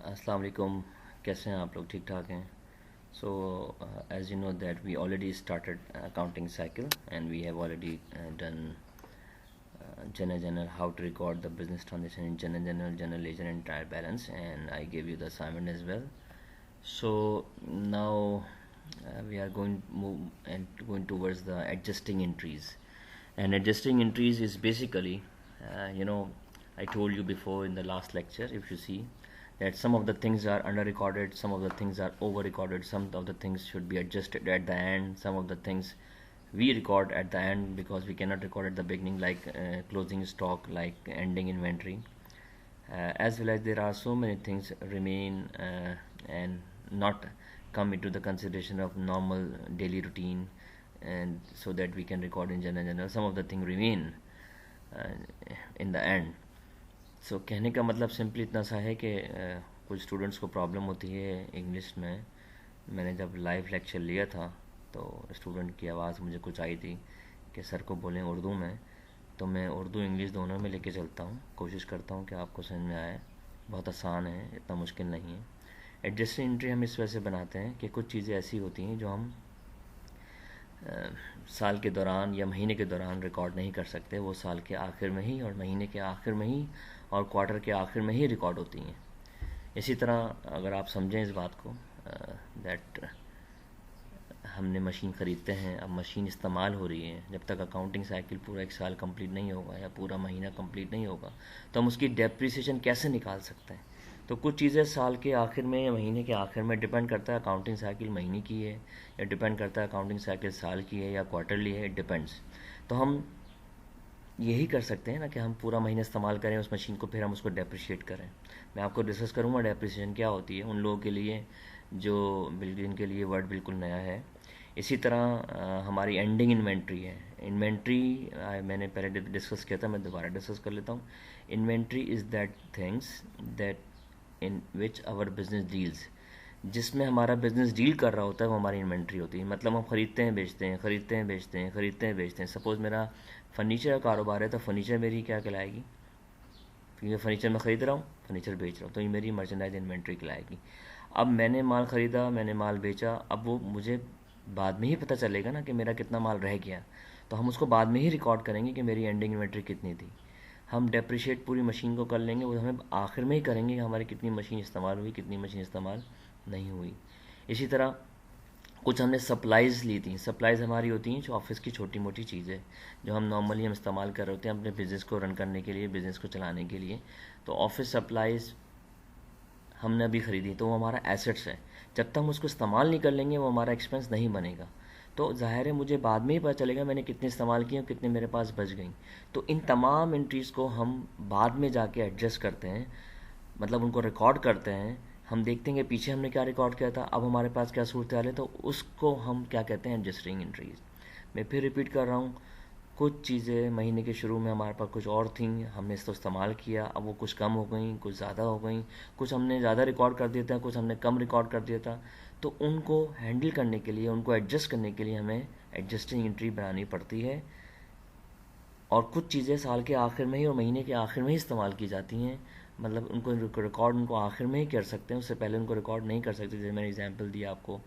अस्सलाम वालेकुम। कैसे हैं आप लोग? ठीक ठाक हैं? So as you know that we already started accounting cycle and we have already done general how to record the business transaction in general ledger and trial balance, and I gave you the assignment as well. So now we are going towards the adjusting entries, and adjusting entries is basically I told you before in the last lecture, if you see, that some of the things are under recorded, some of the things are over recorded, some of the things should be adjusted at the end, some of the things we record at the end because we cannot record at the beginning, like closing stock, like ending inventory, as well as there are so many things remain and not come into the consideration of normal daily routine, and so that we can record in general some of the thing remain in the end. सो कहने का मतलब simply इतना सा है कि कुछ students को problem होती है इंग्लिश में। मैंने जब लाइव लेक्चर लिया था तो स्टूडेंट की आवाज़ मुझे कुछ आई थी कि सर को बोलें उर्दू में, तो मैं उर्दू इंग्लिश दोनों में लेके चलता हूँ, कोशिश करता हूँ कि आपको समझ में आए। बहुत आसान है, इतना मुश्किल नहीं है। एडजस्टिंग एंट्री हम इस वजह से बनाते हैं कि कुछ चीज़ें ऐसी होती हैं जो हम साल के दौरान या महीने के दौरान रिकॉर्ड नहीं कर सकते, वो साल के आखिर में ही और महीने के आखिर में ही और क्वार्टर के आखिर में ही रिकॉर्ड होती हैं। इसी तरह अगर आप समझें इस बात को, दैट हमने मशीन ख़रीदते हैं, अब मशीन इस्तेमाल हो रही है, जब तक अकाउंटिंग साइकिल पूरा एक साल कंप्लीट नहीं होगा या पूरा महीना कंप्लीट नहीं होगा तो हम उसकी डेप्रिसिएशन कैसे निकाल सकते हैं। तो कुछ चीज़ें साल के आखिर में या महीने के आखिर में डिपेंड करता है अकाउंटिंग साइकिल महीने की है या डिपेंड करता है अकाउंटिंग साइकिल साल की है या क्वार्टरली है, इट डिपेंड्स। तो हम यही कर सकते हैं ना कि हम पूरा महीना इस्तेमाल करें उस मशीन को, फिर हम उसको डेप्रिशिएट करें। मैं आपको डिस्कस करूँगा डेप्रिसिएशन क्या होती है उन लोगों के लिए जो जिनके लिए वर्ड बिल्कुल नया है। इसी तरह हमारी एंडिंग इन्वेंट्री है। इन्वेंट्री मैंने पहले डिस्कस किया था, मैं दोबारा डिस्कस कर लेता हूँ। Inventory is that things that in which our business deals, जिसमें हमारा बिजनेस डील कर रहा होता है वो हमारी इन्वेंट्री होती है। मतलब हम खरीदते हैं बेचते हैं, खरीदते हैं बेचते हैं, खरीदते हैं बेचते हैं। सपोज़ मेरा फर्नीचर का कारोबार है तो फर्नीचर मेरी क्या कहलाएगी, क्योंकि फर्नीचर मैं ख़रीद रहा हूँ, फर्नीचर बेच रहा हूँ, तो ये मेरी मर्चेंडाइज इन्वेंट्री कहलाएगी। अब मैंने माल ख़रीदा, मैंने माल बेचा, अब वो मुझे बाद में ही पता चलेगा ना कि मेरा कितना माल रह गया, तो हम उसको बाद में ही रिकॉर्ड करेंगे कि मेरी एंडिंग इन्वेंट्री कितनी थी। हम डेप्रिशिएट पूरी मशीन को कर लेंगे, वो हमें आखिर में ही करेंगे कि हमारी कितनी मशीन इस्तेमाल हुई, कितनी मशीन इस्तेमाल नहीं हुई। इसी तरह कुछ हमने सप्लाइज़ ली थी। सप्लाइज़ हमारी होती हैं जो ऑफिस की छोटी मोटी चीज़ें जो हम नॉर्मली हम इस्तेमाल कर रहे होते हैं अपने बिज़नेस को रन करने के लिए, बिज़नेस को चलाने के लिए। तो ऑफिस सप्लाइज़ हमने अभी ख़रीदी तो वो हमारा एसेट्स है, जब तक हम उसको इस्तेमाल नहीं कर लेंगे वो हमारा एक्सपेंस नहीं बनेगा। तो ज़ाहिर है मुझे बाद में ही पता चलेगा मैंने कितने इस्तेमाल किए और कितने मेरे पास बच गई। तो इन तमाम एंट्रीज़ को हम बाद में जाके एडजस्ट करते हैं, मतलब उनको रिकॉर्ड करते हैं। हम देखते हैं कि पीछे हमने क्या रिकॉर्ड किया था, अब हमारे पास क्या सूरत हाल है, तो उसको हम क्या कहते हैं, एडजस्टिंग एंट्रीज। मैं फिर रिपीट कर रहा हूँ, कुछ चीज़ें महीने के शुरू में हमारे पास कुछ और थी, हमने इसको इस्तेमाल किया, अब वो कुछ कम हो गई, कुछ ज़्यादा हो गई, कुछ हमने ज़्यादा रिकॉर्ड कर दिया था, कुछ हमने कम रिकॉर्ड कर दिया था। तो उनको हैंडल करने के लिए, उनको एडजस्ट करने के लिए हमें एडजस्टिंग एंट्री बनानी पड़ती है। और कुछ चीज़ें साल के आखिर में ही और महीने के आखिर में ही इस्तेमाल की जाती हैं, मतलब उनको रिकॉर्ड उनको आखिर में ही कर सकते हैं, उससे पहले उनको रिकॉर्ड नहीं कर सकते। जैसे मैंने एग्जांपल दिया आपको,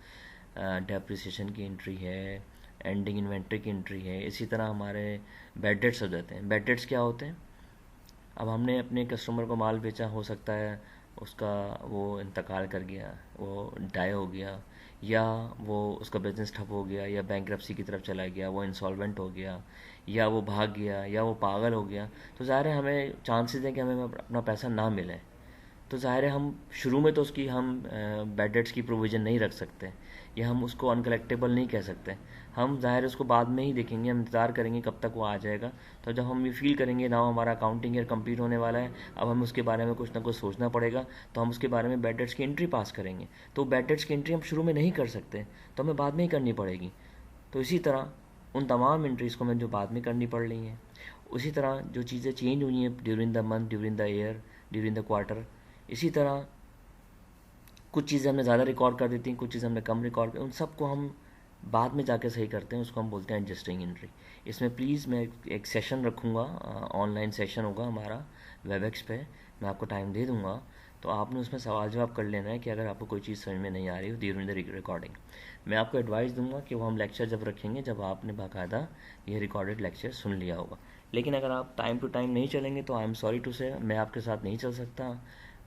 डेप्रिसिएशन की एंट्री है, एंडिंग इन्वेंट्री की एंट्री है। इसी तरह हमारे बैड डेट्स हो जाते हैं। बैड डेट्स क्या होते हैं, अब हमने अपने कस्टमर को माल बेचा, हो सकता है उसका वो इंतकाल कर गया, वो डाई हो गया, या वो उसका बिज़नेस ठप हो गया, या बैंकरप्सी की तरफ चला गया, वो इंसॉल्वेंट हो गया, या वो भाग गया, या वो पागल हो गया। तो ज़ाहिर है हमें चांसेस हैं कि हमें अपना पैसा ना मिले। तो ज़ाहिर है हम शुरू में तो उसकी हम बैड डेट्स की प्रोविज़न नहीं रख सकते, या हम उसको अनकलेक्टेबल नहीं कह सकते। हम ज़ाहिर है उसको बाद में ही देखेंगे, हम इंतज़ार करेंगे कब तक वो आ जाएगा। तो जब हम ये फील करेंगे ना हमारा अकाउंटिंग ईयर कंप्लीट होने वाला है, अब हमें उसके बारे में कुछ ना कुछ सोचना पड़ेगा, तो हम उसके बारे में बैड डेट्स की एंट्री पास करेंगे। तो बैड डेट्स की एंट्री हम शुरू में नहीं कर सकते, तो हमें बाद में ही करनी पड़ेगी। तो इसी तरह उन तमाम एंट्रीज़ को हमें जो बाद में करनी पड़ रही हैं, उसी तरह जो चीज़ें चेंज हुई हैं during the month, during the year, during the quarter, इसी तरह कुछ चीज़ें हमने ज़्यादा रिकॉर्ड कर देती हैं, कुछ चीज़ें हमने कम रिकॉर्ड कर, उन सबको हम बाद में जाके सही करते हैं, उसको हम बोलते हैं एडजस्टिंग एंट्री। इसमें प्लीज़ मैं एक सेशन रखूँगा, ऑनलाइन सेशन होगा हमारा वेबएक्स पे, मैं आपको टाइम दे दूँगा, तो आपने उसमें सवाल जवाब कर लेना है कि अगर आपको कोई चीज़ समझ में नहीं आ रही हो ड्यूरिंग द रिकॉर्डिंग। मैं आपको एडवाइस दूंगा कि वो हम लेक्चर जब रखेंगे जब आपने बाकायदा ये रिकॉर्डेड लेक्चर सुन लिया होगा। लेकिन अगर आप टाइम टू टाइम नहीं चलेंगे तो आई एम सॉरी टू से मैं आपके साथ नहीं चल सकता।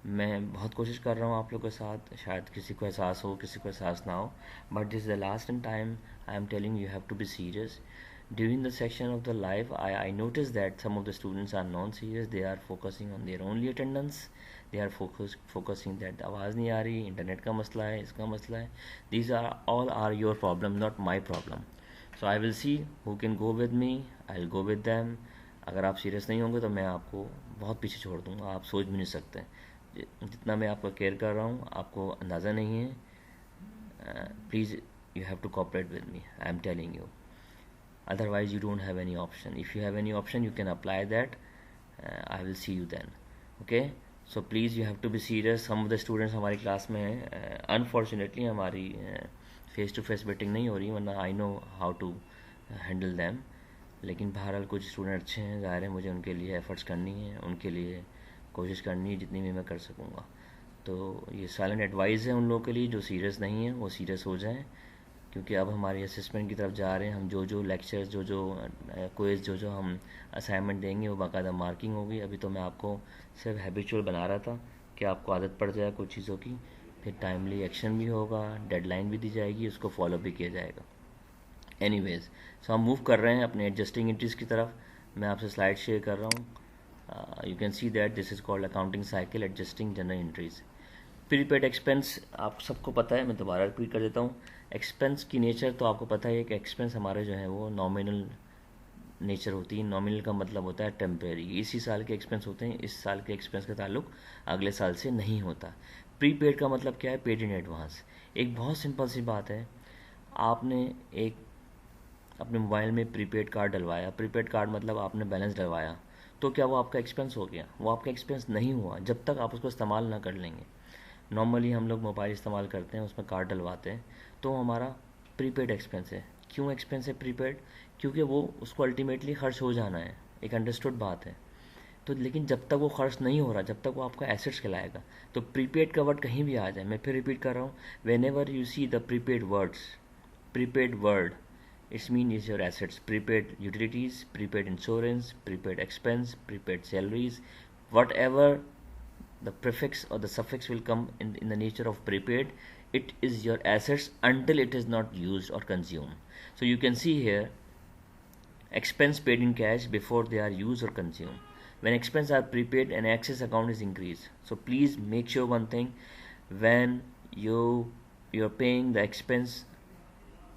मैं बहुत कोशिश कर रहा हूँ आप लोग के साथ, शायद किसी को एहसास हो किसी को एहसास ना हो, but this is the last in time. I am telling you have to be serious. During the section of the live, I noticed that some of the students are non-serious. They are focusing on their only attendance. They are focusing that आवाज़ नहीं आ रही, internet का मसला है, इसका मसला है. These are all are your problem, not my problem. So I will see who can go with me. I'll go with them. अगर आप सीरियस नहीं होंगे तो मैं आपको बहुत पीछे छोड़ दूँगा, आप सोच भी नहीं सकते जितना मैं आपका केयर कर रहा हूँ, आपको अंदाज़ा नहीं है. Please you have to cooperate with me. I am telling you. Otherwise you don't have any option. If you have any option you can apply that. I will see you then. Okay, so please you have to be serious. Some of the students हमारी class में हैं, unfortunately हमारी face to face meeting नहीं हो रही, वरना I know how to handle them. लेकिन बहरहाल कुछ स्टूडेंट अच्छे हैं, ज़ाहिर है मुझे उनके लिए एफर्ट्स करनी है, उनके लिए कोशिश करनी है जितनी भी मैं कर सकूँगा. तो ये साइलेंट एडवाइस है उन लोगों के लिए जो सीरियस नहीं है वो सीरियस हो जाएं, क्योंकि अब हमारी असेसमेंट की तरफ जा रहे हैं. हम जो लेक्चर्स जो क्विज़ जो हम असाइनमेंट देंगे वो बाकायदा मार्किंग होगी. अभी तो मैं आपको सिर्फ हैबिचुअल बना रहा था कि आपको आदत पड़ जाए कुछ चीज़ों की, फिर टाइमली एक्शन भी होगा, डेडलाइन भी दी जाएगी, उसको फॉलो भी किया जाएगा. एनीवेज, सो हम मूव कर रहे हैं अपने एडजस्टिंग एंट्रीज़ की तरफ. मैं आपसे स्लाइड शेयर कर रहा हूँ. You can see that this is called accounting cycle adjusting general entries. Prepaid expense आप सबको पता है, मैं दोबारा रिपीट कर देता हूँ. एक्सपेंस की नेचर तो आपको पता है कि एक्सपेंस हमारे जो है वो नॉमिनल नेचर होती है. नॉमिनल का मतलब होता है टेम्परेरी. इसी साल के एक्सपेंस होते हैं, इस साल के एक्सपेंस का ताल्लुक अगले साल से नहीं होता. प्रीपेड का मतलब क्या है? Paid in advance. एक बहुत सिंपल सी बात है, आपने एक अपने मोबाइल में प्रीपेड कार्ड डलवाया. प्रीपेड कार्ड मतलब आपने बैलेंस डलवाया, तो क्या वो आपका एक्सपेंस हो गया? वो आपका एक्सपेंस नहीं हुआ जब तक आप उसको इस्तेमाल ना कर लेंगे. नॉर्मली हम लोग मोबाइल इस्तेमाल करते हैं, उसमें कार्ड डलवाते हैं, तो हमारा प्रीपेड एक्सपेंस है. क्यों एक्सपेंस है प्रीपेड? क्योंकि वो उसको अल्टीमेटली खर्च हो जाना है, एक अंडरस्टूड बात है. तो लेकिन जब तक वो खर्च नहीं हो रहा, जब तक वो आपका एसेट्स कहलाएगा. तो प्रीपेड का वर्ड कहीं भी आ जाए, मैं फिर रिपीट कर रहा हूँ, when ever you see the prepaid word, it's mean is your assets. Prepaid utilities, prepaid insurance, prepaid expense, prepaid salaries, what ever the prefix or the suffix will come in the nature of prepaid, it is your assets until it is not used or consumed. So you can see here expense paid in cash before they are used or consumed. When expense are prepaid, an excess account is increased. So please make sure one thing, when you're paying the expense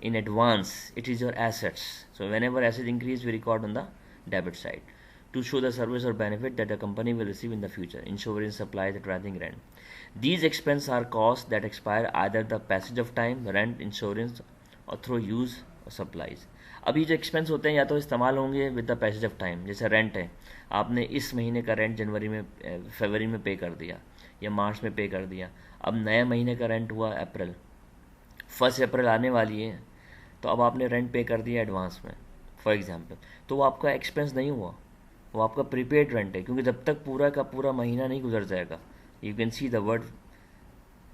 in advance, it is your assets. So whenever assets increase, we record on the debit side to show the service or benefit that the company will receive in the future. Insurance, supplies, advertising, rent. These expenses are costs that expire either the passage of time, rent, insurance, or through use or supplies. अभी जो expense होते हैं या तो इस्तेमाल होंगे with the passage of time. जैसे rent है, आपने इस महीने का रेंट फरवरी में पे कर दिया या मार्च में पे कर दिया. अब नए महीने का रेंट हुआ अप्रैल, 1 अप्रैल आने वाली है, तो अब आपने रेंट पे कर दिया एडवांस में फॉर एग्जांपल, तो वो आपका एक्सपेंस नहीं हुआ, वो आपका प्रीपेड रेंट है. क्योंकि जब तक पूरा का पूरा महीना नहीं गुजर जाएगा, you can see the word,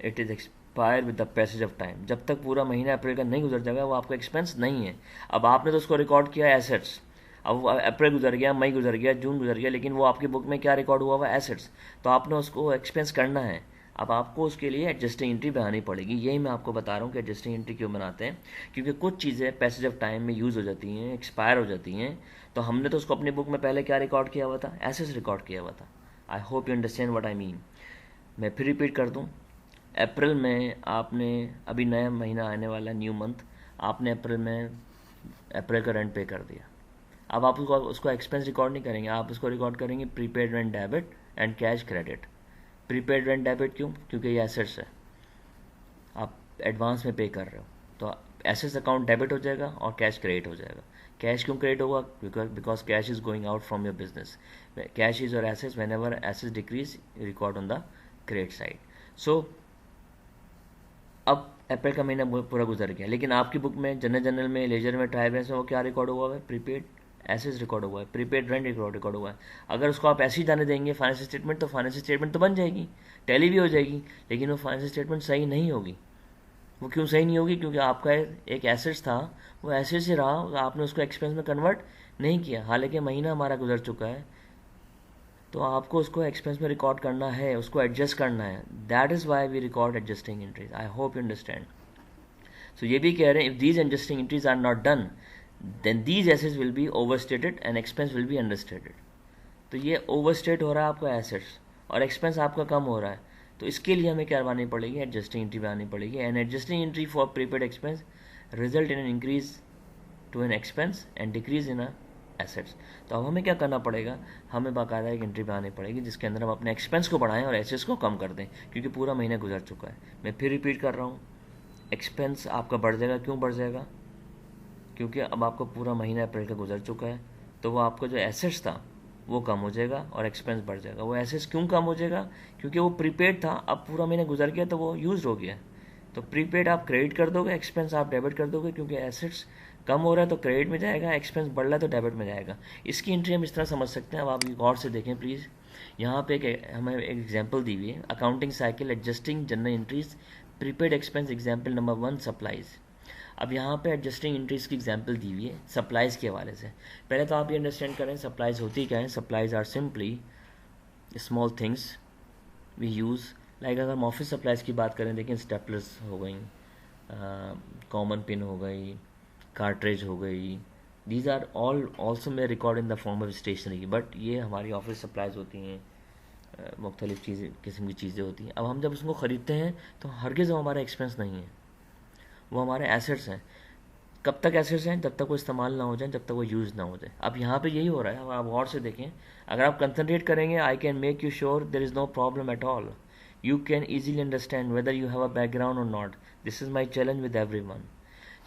it is expire with the passage of time. जब तक पूरा महीना अप्रैल का नहीं गुजर जाएगा वो आपका एक्सपेंस नहीं है. अब आपने तो उसको रिकॉर्ड किया एसेट्स. अब अप्रैल गुजर गया, मई गुजर गया, जून गुजर गया, लेकिन वो आपकी बुक में क्या रिकॉर्ड हुआ हुआ? एसेट्स. तो आपने उसको एक्सपेंस करना है. अब आपको उसके लिए एडजस्टिंग एंट्री बनानी पड़ेगी. यही मैं आपको बता रहा हूँ कि एडजस्टिंग एंट्री क्यों बनाते हैं, क्योंकि कुछ चीज़ें पैसेज ऑफ टाइम में यूज़ हो जाती हैं, एक्सपायर हो जाती हैं. तो हमने तो उसको अपनी बुक में पहले क्या रिकॉर्ड किया हुआ था? एसेट्स रिकॉर्ड किया हुआ था. आई hope you understand what I mean. मैं फिर रिपीट कर दूँ. अप्रैल में आपने, अभी नया महीना आने वाला न्यू मंथ, आपने अप्रैल का रेंट पे कर दिया. अब आप उसको एक्सपेंस रिकॉर्ड नहीं करेंगे, आप उसको रिकॉर्ड करेंगे prepaid rent debit and cash credit. Prepaid rent debit क्यों? क्योंकि ये एसेट्स है, आप एडवांस में पे कर रहे हो, तो एसेट्स अकाउंट डेबिट हो जाएगा और कैश क्रेडिट हो जाएगा. कैश क्यों क्रेडिट होगा? Because cash is going out from your business. Cash is your assets. Whenever assets decrease, record on the credit side. So अब अप्रैल का महीना पूरा गुजर गया, लेकिन आपकी बुक में जनरल में, लेजर में, ट्रायल बैलेंस में वो क्या रिकॉर्ड हुआ है? प्रीपेड एसेट्स रिकॉर्ड हुआ है, प्रीपेड रेंट रिकॉर्ड हुआ है। अगर उसको आप ऐसे ही जाने देंगे फाइनेंशियल स्टेटमेंट, तो फाइनेंशियल स्टेटमेंट तो बन जाएगी, टैली भी हो जाएगी, लेकिन वो फाइनेंशियल स्टेटमेंट सही नहीं होगी। वो क्यों सही नहीं होगी? क्योंकि आपका एक एसेट्स था, वो एसेट्स ही रहा, आपने उसको एक्सपेंस में कन्वर्ट नहीं किया। हालांकि महीना हमारा गुजर चुका है, तो आपको उसको एक्सपेंस में रिकॉर्ड करना है, उसको एडजस्ट करना है। That is why we record adjusting entries. I hope you understand. So ये भी कह रहे हैं, if these adjusting entries are not done, then these assets will be overstated and expense will be understated. तो ये overstate हो रहा है आपका एसेट्स और एक्सपेंस आपका कम हो रहा है, तो इसके लिए हमें क्या करवानी पड़ेगी? एडजस्टिंग एंट्री बनानी पड़ेगी। And adjusting entry for prepaid expense result in an increase to an expense and decrease in assets. तो अब हमें क्या करना पड़ेगा? हमें बाकायदा एक एंट्री बनानी पड़ेगी जिसके अंदर हम अपने एक्सपेंस को बढ़ाएं और एसेट्स को कम कर दें, क्योंकि पूरा महीना गुजर चुका है। मैं फिर रिपीट कर रहा हूँ, एक्सपेंस आपका बढ़ जाएगा। क्यों बढ़ जाएगा? क्योंकि अब आपको पूरा महीना अप्रैल का गुजर चुका है, तो वो आपका जो एसेट्स था वो कम हो जाएगा और एक्सपेंस बढ़ जाएगा। वो एसेट्स क्यों कम हो जाएगा? क्योंकि वो प्रीपेड था, अब पूरा महीना गुजर गया तो वो यूज हो गया। तो प्रीपेड आप क्रेडिट कर दोगे, एक्सपेंस आप डेबिट कर दोगे, क्योंकि एसेट्स कम हो रहा है तो क्रेडिट में जाएगा, एक्सपेंस बढ़ रहा है तो डेबिट में जाएगा। इसकी एंट्री हम इस तरह समझ सकते हैं। अब आप गौर से देखें प्लीज़, यहाँ पे हमें एक एग्जाम्पल दी हुई है, accounting cycle adjusting general entries prepaid expense example number 1 supplies. अब यहाँ पे एडजस्टिंग एंट्रीज की एग्जाम्पल दी हुई है सप्लाईज के हवाले से। पहले तो आप ये अंडरस्टैंड करें सप्लाईज होती क्या है। Supplies are simply small things we use, like अगर हम ऑफिस सप्लाईज की बात करें, देखिए स्टेपलर्स हो गई, कॉमन पिन हो गई, कार्ट्रेज हो गई, these are all also may record in the form of stationery, but ये हमारी ऑफिस सप्लाईज होती हैं, मुख्तलिफ़ चीज़ें किस्म की चीज़ें होती हैं। अब हम जब उसको ख़रीदते हैं तो हरगिज़ वो हमारा एक्सपेंस नहीं है, वो हमारे एसेट्स हैं। कब तक एसेट्स हैं? जब तक वो इस्तेमाल ना हो जाए, जब तक वो यूज़ ना हो जाए। अब यहाँ पे यही हो रहा है। अब आप गौर से देखें, अगर आप कंसनट्रेट करेंगे, I can make you sure there is no problem at all. You can easily understand whether you have a background or not. This is my challenge with everyone.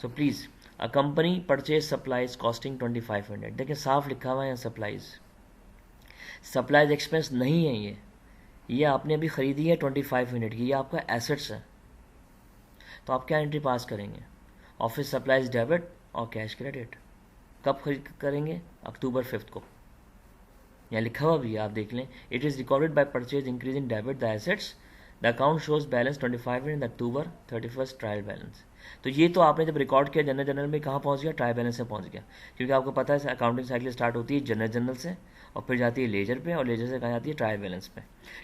So please, a company purchase supplies costing 2500. देखिए साफ लिखा हुआ है supplies, supplies expense नहीं है। ये आपने अभी ख़रीदी है 2500 की, ये आपका एसेट्स है। तो आप क्या एंट्री पास करेंगे? ऑफिस सप्लाईज डेबिट और कैश क्रेडिट। कब खरीद करेंगे? अक्टूबर 5 को। यहाँ लिखा हुआ भी आप देख लें, it is recorded by purchase increase in debit the assets, the account shows balance 25 in October 31 trial balance. तो ये तो आपने जब रिकॉर्ड किया जनरल में कहाँ पहुँच गया? ट्रायल बैलेंस से पहुँच गया, क्योंकि आपको पता है अकाउंटिंग साइकिल स्टार्ट होती है जनरल से और फिर जाती है लेजर पे और लेजर से कहाँ जाती है? ट्रायल बैलेंस पे।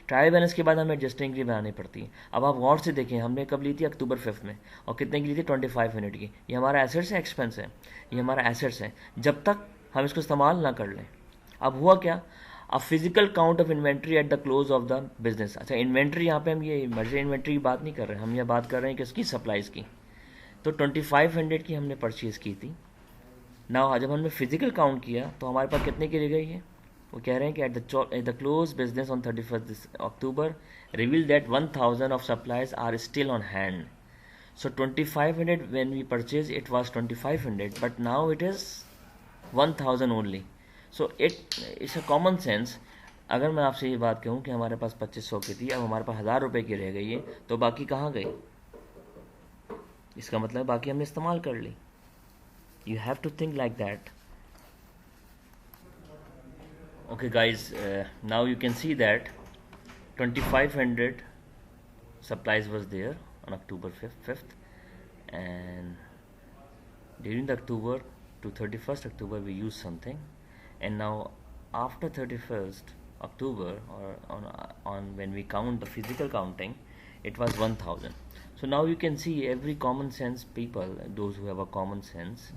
ट्रायल बैलेंस के बाद हमें एडजस्टिंग एंट्री बनानी पड़ती है। अब आप गौर से देखें, हमने कब ली थी? अक्टूबर 5 में, और कितने की ली थी? 2500 की। ये हमारा एसेट्स है, एक्सपेंस है? ये हमारा एसेट्स है, जब तक हम इसको इस्तेमाल ना कर लें। अब हुआ क्या? A physical count of inventory at the close of the business. अच्छा, इन्वेंट्री यहाँ पे हम ये इमरजेंसी इन्वेंट्री की बात नहीं कर रहे हैं, हम ये बात कर रहे हैं किसकी? सप्लाईज की। तो 2500 की हमने परचेज़ की थी ना। जब हमने फिजिकल काउंट किया तो हमारे पास कितने की रह गई है? वो कह रहे हैं कि at the close business on 31 October reveal that 1000 of supplies are still on hand. So 2500 when we purchase it was 2500, but now it is 1000 only. So it's a common sense. अगर मैं आपसे ये बात कहूँ कि हमारे पास 2500 की थी, अब हमारे पास 1000 रुपये की रह गई है, तो बाकी कहाँ गई? इसका मतलब बाकी हमने इस्तेमाल कर ली। You have to think like that. Okay guys, now you can see that 2500 supplies was there on October 5th, and during the October to 31st October we used something, and now after 31st October, or on when we count the physical counting, it was 1000. So now you can see every common sense people, those who have a common sense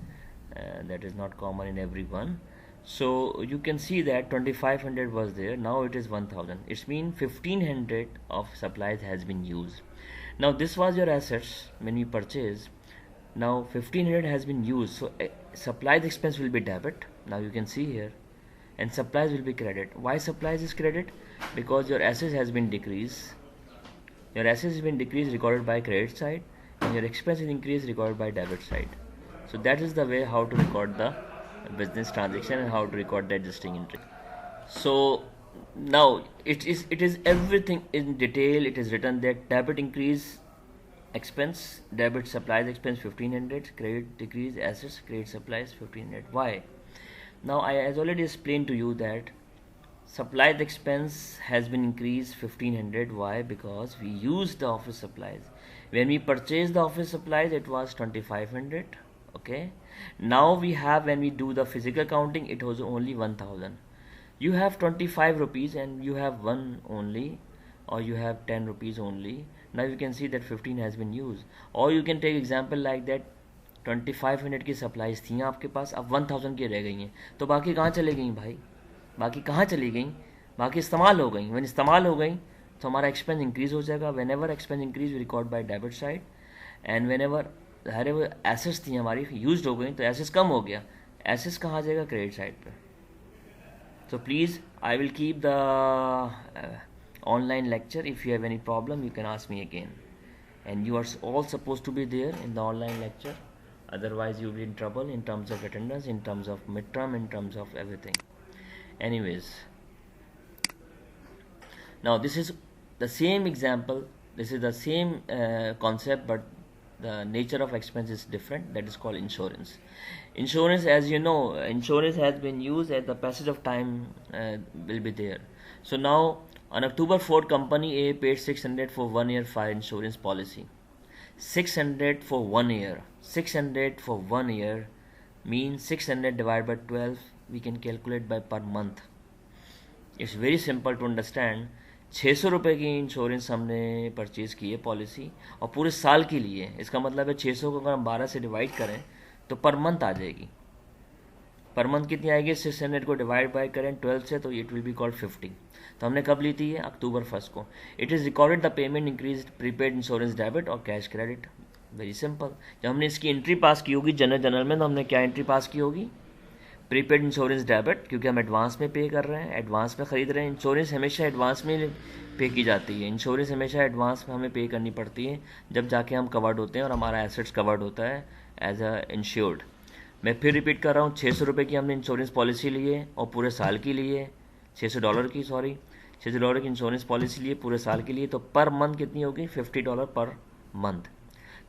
that is not common in everyone. So you can see that 2500 was there, now it is 1000. It means 1500 of supplies has been used. Now this was your assets when you purchase. Now 1500 has been used, so supplies expense will be debit. Now you can see here, and supplies will be credit. Why supplies is credit? Because your assets has been decreased. Your assets has been decreased, recorded by credit side, and your expense is increased, recorded by debit side. So that is the way how to record the business transaction and how to record the adjusting entry. So now it is everything in detail. It is written that debit increase expense, debit supplies expense 1500, credit decrease assets, credit supplies 1500. Why? Now I has already explained to you that supplies expense has been increased 1500. Why? Because we used the office supplies. When we purchased the office supplies it was 2500. Okay, now we have, when we do the physical counting, it was only 1000. You have 25 rupees and you have one only, or you have 10 rupees only. Now you can see that 15 has been used. Or you can take example like that, 2500 की supplies थी आपके पास, अब 1000 की रह गई हैं, तो बाकी कहाँ चले गई भाई? बाकी कहाँ चली गई? बाकी इस्तेमाल हो गई। when इस्तेमाल हो गई तो हमारा एक्सपेंस इंक्रीज हो जाएगा। Whenever expense increase we record by debit side, and whenever हरे वो एसेट्स थी हमारी यूज हो गई तो एसेट्स कम हो गया, एसेट्स कहाँ जाएगा? क्रेडिट साइड पर। So please, I will keep the online lecture. If you have any problem, you can ask me again. And you are all supposed to be there in the online lecture. Otherwise, you'll be in trouble in terms of attendance, in terms of midterm, in terms of everything. Anyways, now this is the same example. This is the same concept, but the nature of expense is different. That is called insurance. Insurance, as you know, insurance has been used as the passage of time will be there. So now on October 4th, company A paid 600 for 1 year fire insurance policy. 600 for 1 year. 600 for 1 year means 600 divided by 12. We can calculate by per month. It's very simple to understand. 600 रुपये की insurance हमने purchase की है policy, और पूरे साल के लिए। इसका मतलब है 600 को अगर हम 12 से डिवाइड करें तो पर मंथ आ जाएगी। पर मंथ कितनी आएगी? 600 को डिवाइड बाय करें 12 से तो इट विल बी कॉल्ड 50। तो हमने कब ली थी? अक्टूबर 1 को। It is recorded the payment increase prepaid insurance debit और कैश क्रेडिट। Very simple. जब हमने इसकी एंट्री पास की होगी जनरल में, तो हमने क्या एंट्री पास की होगी? प्रीपेड इंश्योरेंस डेबिट, क्योंकि हम एडवांस में पे कर रहे हैं, एडवांस में ख़रीद रहे हैं। इंश्योरेंस हमेशा एडवांस में पे की जाती है। इंश्योरेंस हमेशा एडवांस में हमें पे करनी पड़ती है जब जाके हम कवर्ड होते हैं और हमारा एसेट्स कवर्ड होता है एज अ इंश्योर्ड। मैं फिर रिपीट कर रहा हूँ, 600 रुपये की हमने इंश्योरेंस पॉलिसी ली है और पूरे साल की ली है। $600 की, सॉरी, $600 की इंश्योरेंस पॉलिसी ली है पूरे साल के लिए। तो पर मंथ कितनी होगी? $50 पर मंथ।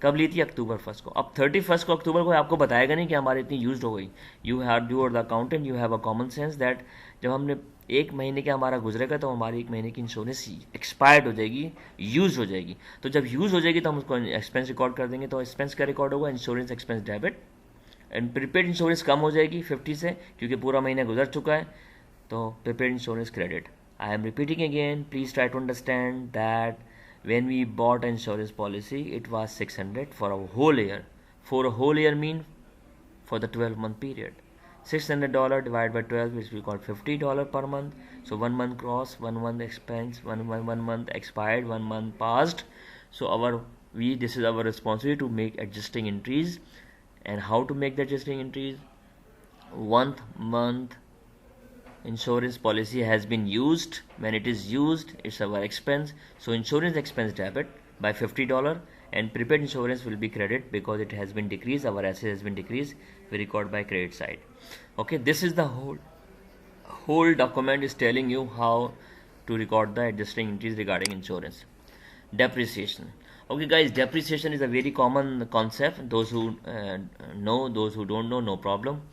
कब ली थी? अक्टूबर 1 को। अब 31 को अक्टूबर को आपको बताएगा नहीं कि हमारी इतनी यूज हो गई। You have you are the accountant, you have a common sense that जब हमने 1 महीने का हमारा गुजरेगा तो हमारी 1 महीने की इंश्योरेंस एक्सपायर्ड हो जाएगी, यूज हो जाएगी। तो जब यूज हो जाएगी तो हम उसको एक्सपेंस रिकॉर्ड कर देंगे। तो एक्सपेंस क्या रिकॉर्ड होगा? Insurance expense debit. And prepaid insurance कम हो जाएगी 50 से, क्योंकि पूरा महीना गुजर चुका है, तो prepaid insurance credit. I am repeating again, please try to understand that when we bought an insurance policy it was 600 for a whole year. For a whole year mean for the 12-month period. $600 divided by 12 which we call $50 per month. So 1 month cross, 1 month expense, one month expired, 1 month passed. So this is our responsibility to make adjusting entries. And how to make the adjusting entries? 1 month insurance policy has been used. When it is used, it's our expense. So insurance expense debit by $50, and prepaid insurance will be credit because it has been decreased, our asset has been decreased, we record by credit side. Okay, this is the whole document is telling you how to record the adjusting entries regarding insurance. Depreciation. Okay guys, depreciation is a very common concept. Those who know, those who don't know, no problem.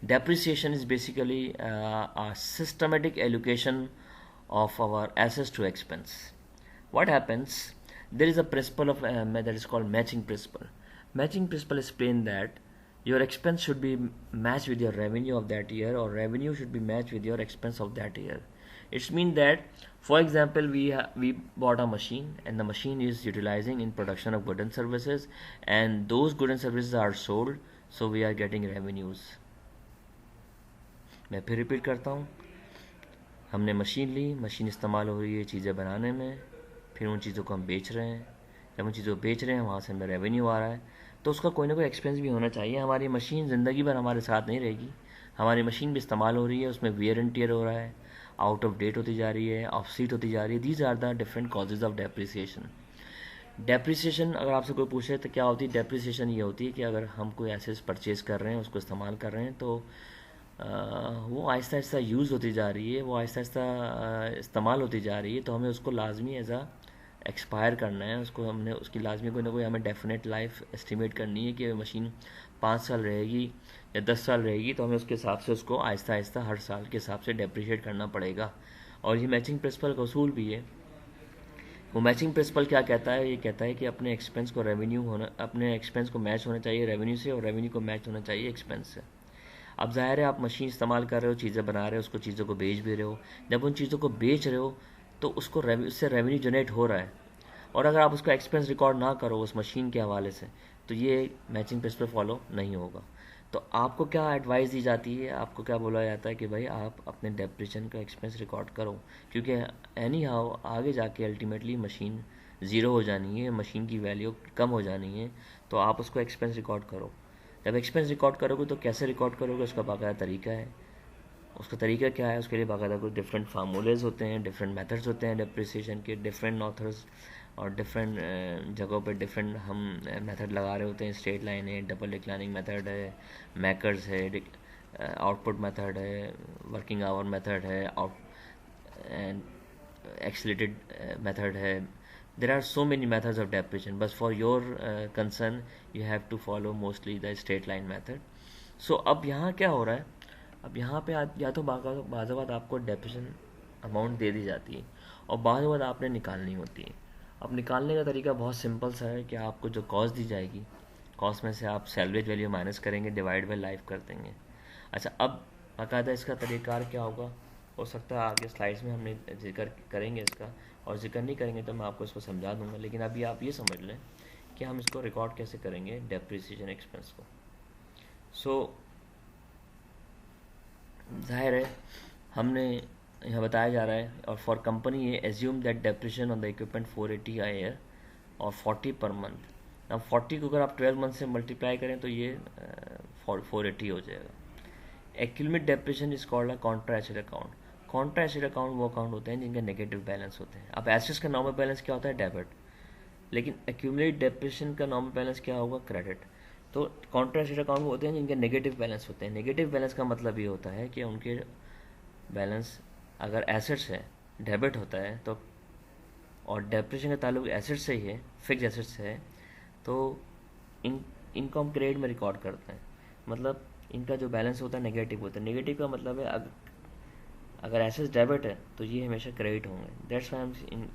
Depreciation is basically a systematic allocation of our assets to expense. What happens? There is a principle of that is called matching principle. Matching principle explains that your expense should be matched with your revenue of that year, or revenue should be matched with your expense of that year. It means that, for example, we bought a machine and the machine is utilizing in production of goods and services, and those goods and services are sold, so we are getting revenues. मैं फिर repeat करता हूँ, हमने machine ली, machine इस्तेमाल हो रही है चीज़ें बनाने में, फिर उन चीज़ों को हम बेच रहे हैं। जब उन चीज़ों को बेच रहे हैं वहाँ से हमें रेवेन्यू आ रहा है, तो उसका कोई ना कोई एक्सपेंस भी होना चाहिए। हमारी मशीन ज़िंदगी भर हमारे साथ नहीं रहेगी, हमारी मशीन भी इस्तेमाल हो रही है, उसमें वियर एंड टियर हो रहा है, आउट ऑफ डेट होती जा रही है, ऑफ सीट होती जा रही है। These are the different causes of depreciation. Depreciation अगर आपसे कोई पूछे तो क्या होती है? डेप्रिसिएशन ये होती है कि अगर हम कोई एसेट्स परचेज़ कर रहे हैं, उसको इस्तेमाल कर रहे हैं, तो वो आहिस्ता आहिस्ता यूज़ होती जा रही है, वो आहिस्ता आहिस्ता इस्तेमाल होती जा रही है, तो हमें उसको लाजमी एज अ एक्सपायर करना है उसको, हमने उसकी लाजमी कोई ना कोई हमें डेफिनेट लाइफ एस्टिमेट करनी है कि मशीन 5 साल रहेगी या 10 साल रहेगी, तो हमें उसके हिसाब से उसको आहिस्ता आहिस्ता हर साल के हिसाब से डेप्रिशिएट करना पड़ेगा। और ये मैचिंग प्रिंसिपल का उसूल भी है। वो मैचिंग प्रिंसिपल क्या कहता है, ये कहता है कि अपने एक्सपेंस को रेवेन्यू होना, अपने एक्सपेंस को मैच होना चाहिए रेवेन्यू से, और रेवेन्यू को मैच होना चाहिए एक्सपेंस से। अब ज़ाहिर है आप मशीन इस्तेमाल कर रहे हो, चीज़ें बना रहे हो, उसको चीज़ों को बेच भी रहे हो। जब उन चीज़ों को बेच रहे हो तो उसको उससे रेवेन्यू जनरेट हो रहा है, और अगर आप उसका एक्सपेंस रिकॉर्ड ना करो उस मशीन के हवाले से, तो ये मैचिंग प्रिंसिपल फॉलो नहीं होगा। तो आपको क्या एडवाइस दी जाती है, आपको क्या बोला जाता है कि भाई आप अपने डेप्रिशन का एक्सपेंस रिकॉर्ड करो, क्योंकि एनी हाउ आगे जाके अल्टीमेटली मशीन ज़ीरो हो जानी है, मशीन की वैल्यू कम हो जानी है, तो आप उसको एक्सपेंस रिकॉर्ड करो। जब एक्सपेंस रिकॉर्ड करोगे तो कैसे रिकॉर्ड करोगे, उसका बाकायदा तरीका है। उसका तरीका क्या है, उसके लिए बाकायदा कुछ डिफरेंट फार्मूलेज होते हैं, डिफरेंट मेथड्स होते हैं डेप्रिसिएशन के, डिफरेंट ऑथर्स और डिफरेंट जगहों पे डिफरेंट हम मेथड लगा रहे होते हैं। स्ट्रेट लाइन है, डबल डिक्लाइनिंग मेथड है, मैकर्स है, आउटपुट मेथड है, वर्किंग आवर मेथड है, आउट एंड एक्सीलेटेड मेथड है। There are so many methods of depreciation, but for your concern you have to follow mostly the straight line method. So अब यहाँ क्या हो रहा है, अब यहाँ पे या तो बाज़ वक़्त आपको डेप्रिसिएशन अमाउंट दे दी जाती है और बाज़ वक़्त आपने निकालनी होती है। अब निकालने का तरीका बहुत सिंपल सा है कि आपको जो कॉस्ट दी जाएगी, कॉस्ट में से आप सैलवेज वैल्यू माइनस करेंगे, डिवाइड बाई लाइफ कर देंगे। अच्छा, अब बाकायदा इसका तरीक़ार क्या होगा, हो सकता है आगे स्लाइड्स में हमने जिक्र करेंगे इसका, और जिक्र नहीं करेंगे तो मैं आपको इसको समझा दूंगा, लेकिन अभी आप ये समझ लें कि हम इसको रिकॉर्ड कैसे करेंगे डेप्रिसिएशन एक्सपेंस को। सो जाहिर है हमने यहाँ बताया जा रहा है, और फॉर कंपनी ये assume that depreciation on the equipment 480 a year और 40 पर मंथ। अब 40 को अगर आप 12 मंथ से मल्टीप्लाई करें तो ये 480 हो जाएगा। Accumulated depreciation is called a Contra asset account. Contra asset account वो अकाउंट होते हैं जिनके नेगेटिव बैलेंस होते हैं। अब एसेट्स का नॉर्मल बैलेंस क्या होता है, डेबिट, लेकिन एक्यूमुलेटेड डेप्रिसिएशन का नॉर्मल बैलेंस क्या होगा, क्रेडिट। तो कॉन्ट्रा एसेट अकाउंट वो होते हैं जिनके नेगेटिव बैलेंस होते हैं। नेगेटिव बैलेंस का मतलब ये होता है कि उनके बैलेंस अगर एसेट्स है, डेबिट होता है, तो और डेप्रिसिएशन का ताल्लुक एसेट से ही है, फिक्स एसेट से है, तो इनको हम क्रेडिट में रिकॉर्ड करते हैं। मतलब इनका जो बैलेंस होता है नेगेटिव होता है। नेगेटिव का मतलब है अगर एसेट्स डेबिट है तो ये हमेशा क्रेडिट होंगे। दैट्स वाई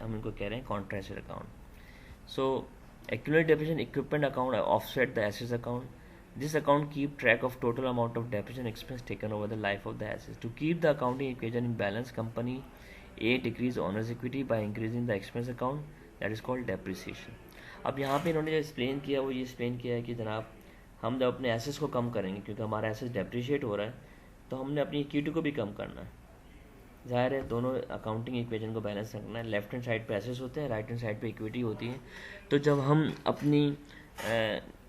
हम इनको कह रहे हैं Contra asset account. So accumulated depreciation equipment account offset the assets account. This account keep track of total amount of depreciation expense taken over the life of the assets. To keep the accounting equation in balance, company A decrease owner's equity by increasing the expense account, that is called depreciation. अब यहाँ पे इन्होंने जो explain किया वो ये explain किया है कि जनाब हम जब अपने एसेट्स को कम करेंगे, क्योंकि हमारा एसेट्स डेप्रिशिएट हो रहा है, तो हमने अपनी इक्विटी को भी कम करना है। ज़ाहिर है दोनों अकाउंटिंग इक्वेशन को बैलेंस रखना है। लेफ्ट हैंड साइड पे एसेट्स होते हैं, राइट हैंड साइड पे इक्विटी होती है। तो जब हम अपनी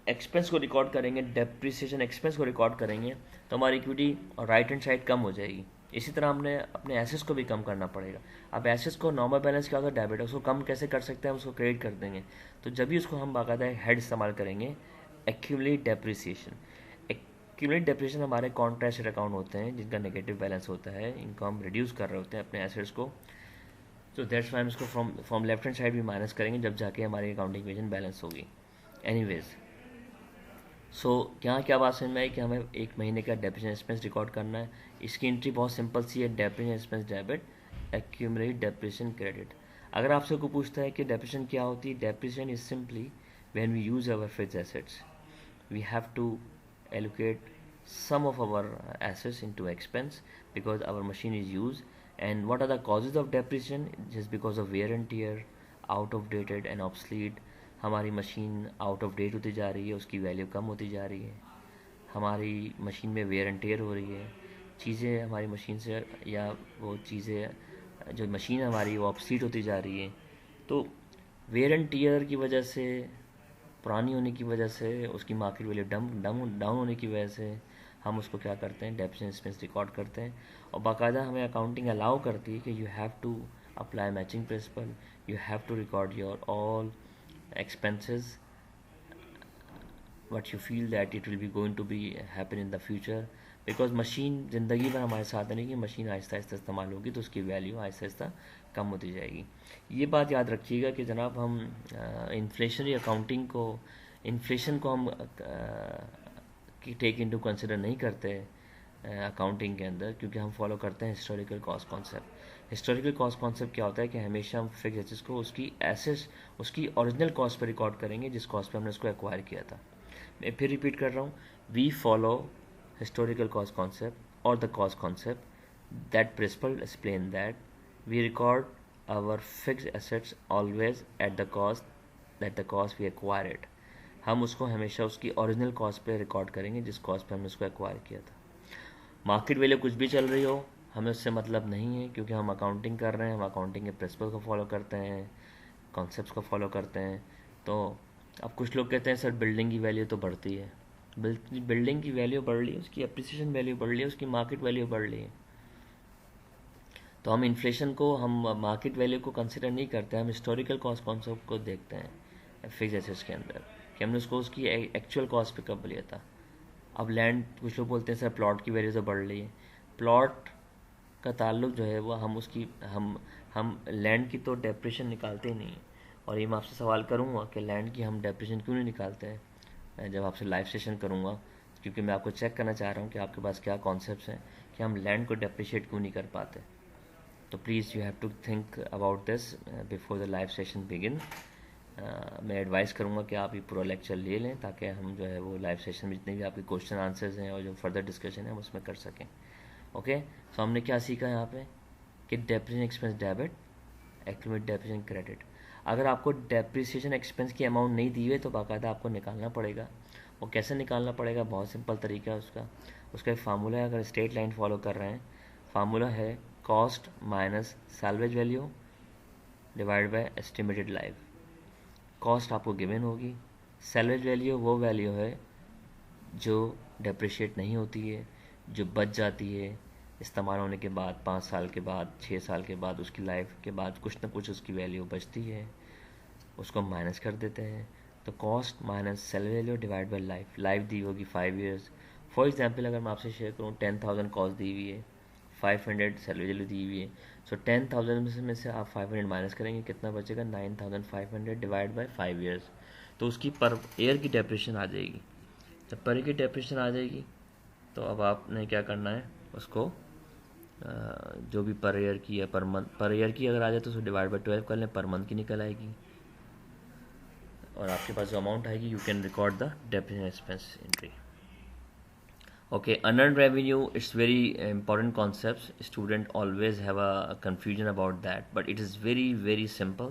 एक्सपेंस को रिकॉर्ड करेंगे, डेप्रिसिएशन एक्सपेंस को रिकॉर्ड करेंगे, तो हमारी इक्विटी और राइट हैंड साइड कम हो जाएगी। इसी तरह हमने अपने एसेट्स को भी कम करना पड़ेगा। अब एसेट्स को नॉर्मल बैलेंस क्या होता है, डेबिट, उसको कम कैसे कर सकते हैं, हम उसको क्रेडिट कर देंगे। तो जब भी उसको हम बाकायदा हेड इस्तेमाल करेंगे, एक्यूमुलेटेड डेप्रिसिएशन। एक्यूमुलेटेड डेप्रिसिएशन हमारे कॉन्ट्रा एसेट अकाउंट होते हैं जिनका नेगेटिव बैलेंस होता है, इनको हम रिड्यूस कर रहे होते हैं अपने एसेट्स को। तो दैट्स वाई हम इसको फ्रॉम लेफ्ट हैंड साइड भी माइनस करेंगे जब जाके हमारी अकाउंटिंग इक्वेशन बैलेंस होगी। एनीवेज, सो यहाँ क्या बात समझ में आई कि हमें एक महीने का डेप्रिसिएशन एक्सपेंस रिकॉर्ड करना है। इसकी एंट्री बहुत सिंपल सी है, depreciation expense debit, accumulated depreciation credit. अगर आपसे को पूछता है कि डेप्रिसिएशन क्या होती है, depreciation is simply when we use our fixed assets, we have to allocate some of our assets into expense because our machine is used. And what are the causes of depreciation? Just because of wear and tear, out of dated and obsolete. हमारी machine out of date होती जा रही है, उसकी value कम होती जा रही है, हमारी मशीन में वेयर एंड टेयर हो रही है, चीज़ें हमारी मशीन से या वो चीज़ें जो मशीन हमारी वो ऑब्सलीट होती जा रही है। तो वेयर एंड टीयर की वजह से, पुरानी होने की वजह से, उसकी मार्केट वैल्यू डाउन होने की वजह से हम उसको क्या करते हैं, डेप्रिसिएशन एक्सपेंस रिकॉर्ड करते हैं। और बाकायदा हमें अकाउंटिंग अलाउ करती है कि you have to apply matching principle, you have to record your all expenses what you feel that it will be going to be happen in the future, because machine ज़िंदगी भर हमारे साथ नहीं कि machine Aahista Aahista इस्तेमाल होगी तो उसकी वैल्यू आहिस्ता आहिस्ता कम होती जाएगी। ये बात याद रखिएगा कि जनाब हम इन्फ्लेशनरी अकाउंटिंग को, इन्फ्लेशन को हम टेक इनटू कंसिडर नहीं करते अकाउंटिंग के अंदर, क्योंकि हम फॉलो करते हैं historical cost concept. Historical cost concept क्या होता है कि हमेशा हम फिक्स एसेट्स को उसकी एसेट्स उसकी ओरिजिनल कॉस्ट पर रिकॉर्ड करेंगे जिस कॉस्ट पर हमने उसको एक्वायर किया था। मैं फिर रिपीट कर रहा हूँ, we follow historical cost concept or the cost concept. That principle explain that we record our fixed assets always at the cost we acquire it. हम उसको हमेशा उसकी ओरिजिनल कॉस्ट पे रिकॉर्ड करेंगे जिस कॉस्ट पे हमने उसको एक्वायर किया था। मार्केट वैल्यू कुछ भी चल रही हो हमें उससे मतलब नहीं है, क्योंकि हम अकाउंटिंग कर रहे हैं, हम अकाउंटिंग के प्रिंसिपल को फॉलो करते हैं, कॉन्सेप्ट्स को फॉलो करते हैं। तो अब कुछ लोग कहते हैं सर बिल्डिंग की वैल्यू तो बढ़ती है, बिल्डिंग की वैल्यू बढ़ रही है, उसकी अप्रिसिएशन वैल्यू बढ़ रही है, उसकी मार्केट वैल्यू बढ़ रही है। तो हम इन्फ्लेशन को, हम मार्केट वैल्यू को कंसिडर नहीं करते, हम हिस्टोरिकल कॉस्ट कॉन्सेप्ट को देखते हैं फिक्स एसेट्स के अंदर कि हमने उसको उसकी एक्चुअल कॉस्ट पे कब लिया था। अब लैंड, कुछ लोग बोलते हैं सर प्लॉट की वैल्यू तो बढ़ रही है। प्लॉट का ताल्लुक जो है वो हम उसकी हम लैंड की तो डेप्रिशन निकालते ही नहीं है। और ये मैं आपसे सवाल करूँगा कि लैंड की हम डेप्रिशन क्यों नहीं निकालते हैं जब आपसे लाइव सेशन करूँगा, क्योंकि मैं आपको चेक करना चाह रहा हूँ कि आपके पास क्या कॉन्सेप्ट्स हैं कि हम लैंड को डेप्रिशिएट क्यों नहीं कर पाते। तो please you have to think about this before the live session begin. मैं एडवाइस करूँगा कि आप ये पूरा लेक्चर ले लें ताकि हम जो है वो लाइव सेशन में जितने भी आपके क्वेश्चन आंसर्स हैं और जो फर्दर डिस्कशन है हम उसमें कर सकें। ओके, तो हमने क्या सीखा यहाँ पे कि depreciation expense debit, accumulate depreciation credit. अगर आपको डेप्रिसिएशन एक्सपेंस की अमाउंट नहीं दी हुई तो बाकायदा आपको निकालना पड़ेगा। वो कैसे निकालना पड़ेगा, बहुत सिंपल तरीका है उसका एक फार्मूला है। अगर स्ट्रेट लाइन फॉलो कर रहे हैं, फार्मूला है cost minus salvage value divide by estimated life. Cost आपको गिवन होगी, सैल्वेज वैल्यू वो वैल्यू है जो डेप्रिशिएट नहीं होती है, जो बच जाती है इस्तेमाल होने के बाद, 5 साल के बाद, 6 साल के बाद, उसकी लाइफ के बाद कुछ ना कुछ उसकी वैल्यू बचती है, उसको माइनस कर देते हैं। तो cost minus sale value divide by life दी होगी 5 ईयर्स। फॉर एग्जांपल अगर मैं आपसे शेयर करूँ 10,000 कॉस्ट दी हुई है, 500 सेल वैल्यू दी हुई है, सो 10,000 में से आप 500 माइनस करेंगे, कितना बचेगा 9,500 डिवाइड बाई 5 ईयर्स। तो उसकी पर ईयर की डेप्रिसिएशन आ जाएगी। जब पर ईयर की डेप्रिसिएशन आ जाएगी तो अब आपने क्या करना है, उसको जो भी पर ईयर की है, पर ईयर की अगर आ जाए तो उसको डिवाइड बाई 12 कर लें, पर मंथ की निकल आएगी और आपके पास जो अमाउंट आएगी you can record the depreciation expense entry. Okay, unearned revenue, it's very important concepts. Student always have a confusion about that, but it is very simple.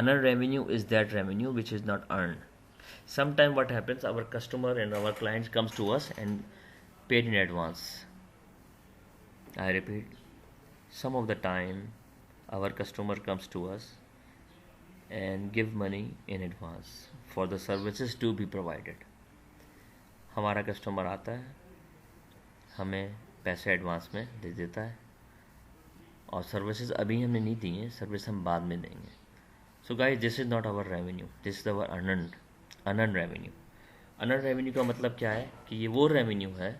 Unearned revenue is that revenue which is not earned. Sometime what happens, our customer and our clients comes to us and paid in advance. I repeat, some of the time our customer comes to us and give money in advance for the services to be provided. हमारा customer आता है, हमें पैसे advance में दे देता है और services अभी हमने नहीं दी हैं, सर्विस हम बाद में देंगे। So guys, this is not our revenue, this is our unearned revenue. Unearned revenue का मतलब क्या है कि ये वो रेवेन्यू है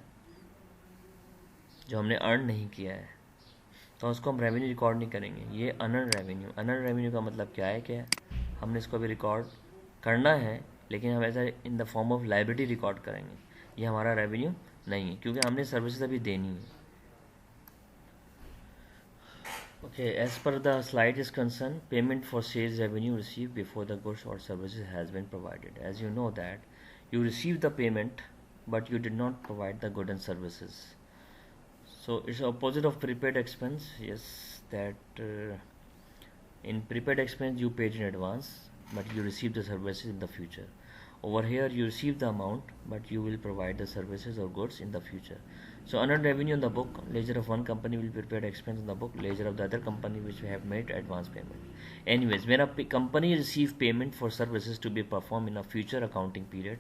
जो हमने अर्न नहीं किया है, तो उसको हम रेवेन्यू रिकॉर्ड नहीं करेंगे। ये अनअर्न्ड रेवेन्यू का मतलब क्या है कि हमने इसको अभी रिकॉर्ड करना है, लेकिन हम ऐसा इन the form of liability record करेंगे। ये हमारा रेवेन्यू नहीं है, क्योंकि हमने सर्विसेज अभी देनी है। Okay, as per the slide is concern, payment for sales revenue receive before the goods और services has been provided. As you know that you receive the payment but you did not provide the good and services. So it's opposite of prepaid expense. Yes, that in prepaid expense you paid in advance, but you receive the services in the future. Over here you receive the amount, but you will provide the services or goods in the future. So unearned revenue in the book, ledger of one company will be prepaid expense in the book, ledger of the other company which we have made advance payment. Anyways, when a company receive payment for services to be performed in a future accounting period,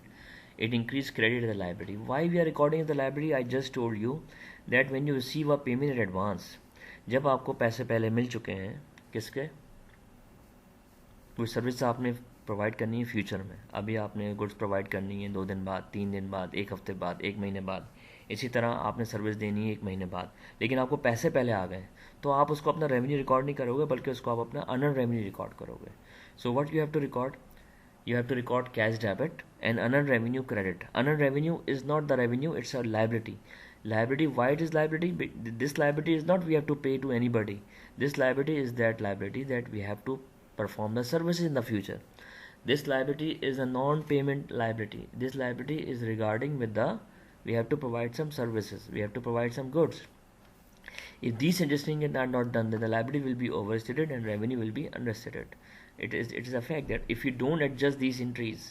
it increase credit in the liability. Why we are recording the liability? I just told you that when you receive a payment in advance, जब आपको पैसे पहले मिल चुके हैं, किसके, कोई service आपने provide करनी है फ्यूचर में, अभी आपने गुड्स प्रोवाइड करनी है 2 दिन बाद, 3 दिन बाद, 1 हफ्ते बाद, 1 महीने बाद, इसी तरह आपने सर्विस देनी है 1 महीने बाद, लेकिन आपको पैसे पहले आ गए, तो आप उसको अपना रेवेन्यू रिकॉर्ड नहीं करोगे, बल्कि उसको आप अपना अनर्न रेवेन्यू रिकॉर्ड करोगे. So what you have to record? You have to record cash debit and unearned revenue credit. Unearned revenue is not the revenue, it's a liability. Liability, why it is liability? This liability is not we have to pay to anybody. This liability is that liability that we have to perform the services in the future. This liability is a non-payment liability. This liability is regarding with the, we have to provide some services, we have to provide some goods. If these adjustments are not done, then the liability will be overstated and revenue will be understated. It is a fact that if you don't adjust these entries,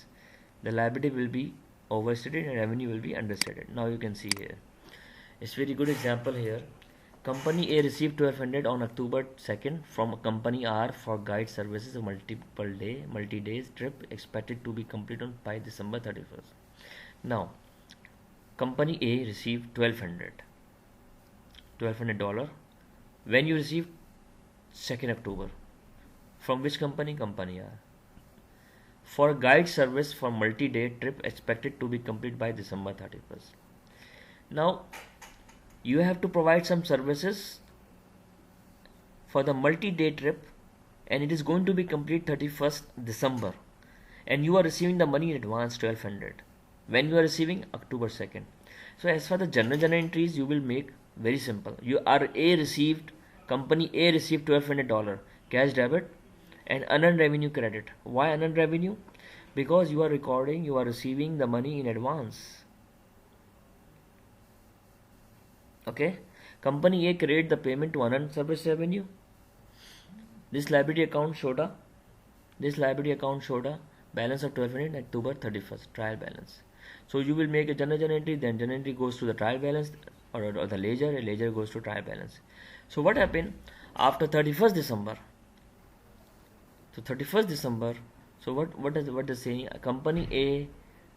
the liability will be overstated and revenue will be understated. Now you can see here. It's very good example here. Company A received 1200 on October 2nd from Company R for guide services of multi-days trip expected to be completed by December 31st. Now, Company A received $1200 when you received 2nd October. From which company? Company R. For guide service for multi-day trip expected to be complete by December 31st. Now, you have to provide some services for the multi-day trip, and it is going to be complete 31st December, and you are receiving the money in advance 1200 when you are receiving October 2nd. So as for the general entries, you will make very simple. You are Company A received $1200 cash debit and unearned revenue credit. Why unearned revenue? Because you are receiving the money in advance. Okay, Company A create the payment to unearned service revenue. This liability account showed a balance of 1200 October 31st, trial balance. So you will make a general entry, then general entry goes to the trial balance or the ledger, a ledger goes to trial balance. So what happened after 31st December? So 31st December, so what is saying? Company A,